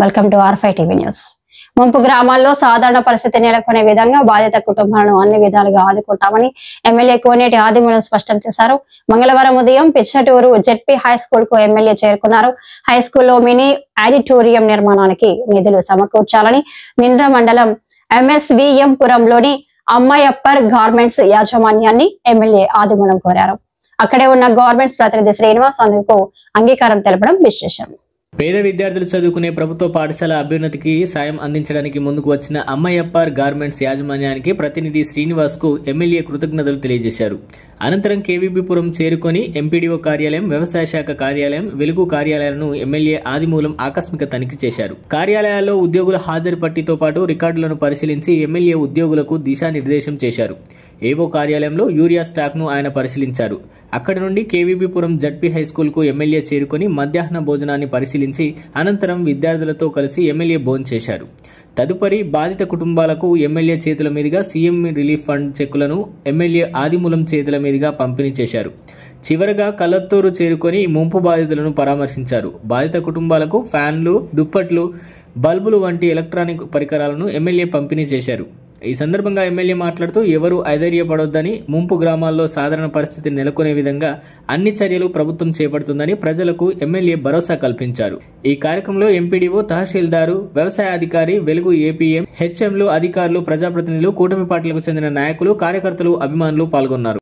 Welcome to R5 TV news. ముంపు గ్రామాల్లో సాధారణ పరిస్థితి నెలకొనే విధంగా బాధిత కుటుంబాలను అన్ని విధాలుగా ఆదుకుంటామని ఎమ్మెల్యే కోనేటి ఆదిమూలం స్పష్టం చేశారు. మంగళవారం ఉదయం పిచ్చటూరు జెడ్పీ హై స్కూల్ కు ఎమ్మెల్యే చేరుకున్నారు. హై స్కూల్లో మినీ ఆడిటోరియం నిర్మాణానికి నిధులు సమకూర్చాలని నిండ్ర మండలం MSVM పురంలోని అమ్మాయప్పర్ గార్మెంట్స్ యాజమాన్యాన్ని ఎమ్మెల్యే ఆదిమూలం కోరారు. అక్కడే ఉన్న గార్మెంట్స్ ప్రతినిధి శ్రీనివాస్ అందుకు అంగీకారం తెలపడం విశేషం. పేద విద్యార్థులు చదువుకునే ప్రభుత్వ పాఠశాల అభ్యున్నతికి సాయం అందించడానికి ముందుకు వచ్చిన అమ్మాయప్పర్ గార్మెంట్స్ యాజమాన్యానికి ప్రతినిధి శ్రీనివాస్ కు ఎమ్మెల్యే కృతజ్ఞతలు తెలియజేశారు. అనంతరం కేవీబీపురం చేరుకొని ఎంపీడీఓ కార్యాలయం, వ్యవసాయ శాఖ కార్యాలయం, వెలుగు కార్యాలయాలను ఎమ్మెల్యే ఆదిమూలం ఆకస్మిక తనిఖీ చేశారు. కార్యాలయాల్లో ఉద్యోగుల హాజరు పట్టితో పాటు రికార్డులను పరిశీలించి ఎమ్మెల్యే ఉద్యోగులకు దిశానిర్దేశం చేశారు. ఏవో కార్యాలయంలో యూరియా స్టాక్ ను ఆయన పరిశీలించారు. అక్కడి నుండి కేవీబీపురం జడ్పీ హై స్కూల్ కు ఎమ్మెల్యే చేరుకుని మధ్యాహ్న భోజనాన్ని పరిశీలించి అనంతరం విద్యార్థులతో కలిసి ఎమ్మెల్యే భోంచేశారు. తదుపరి బాధిత కుటుంబాలకు ఎమ్మెల్యే చేతుల మీదుగా సీఎం రిలీఫ్ ఫండ్ చెక్కులను ఎమ్మెల్యే ఆదిమూలం చేతుల మీదుగా పంపిణీ చేశారు. చివరగా కలత్తూరు చేరుకొని ముంపు బాధితులను పరామర్శించారు. బాధిత కుటుంబాలకు ఫ్యాన్లు, దుప్పట్లు, బల్బులు వంటి ఎలక్ట్రానిక్ పరికరాలను ఎమ్మెల్యే పంపిణీ చేశారు. ఈ సందర్భంగా ఎమ్మెల్యే మాట్లాడుతూ ఎవరూ ఐధైర్యపడొద్దని, ముంపు గ్రామాల్లో సాధారణ పరిస్థితి నెలకొనే విధంగా అన్ని చర్యలు ప్రభుత్వం చేపడుతుందని ప్రజలకు ఎమ్మెల్యే భరోసా కల్పించారు. ఈ కార్యక్రమంలో ఎంపీడీఓ, తహసీల్దారు, వ్యవసాయ అధికారి, వెలుగు ఏపీఎం, హెచ్ఎంలు, అధికారులు, ప్రజాప్రతినిధులు, కూటమి పార్టీలకు చెందిన నాయకులు, కార్యకర్తలు, అభిమానులు పాల్గొన్నారు.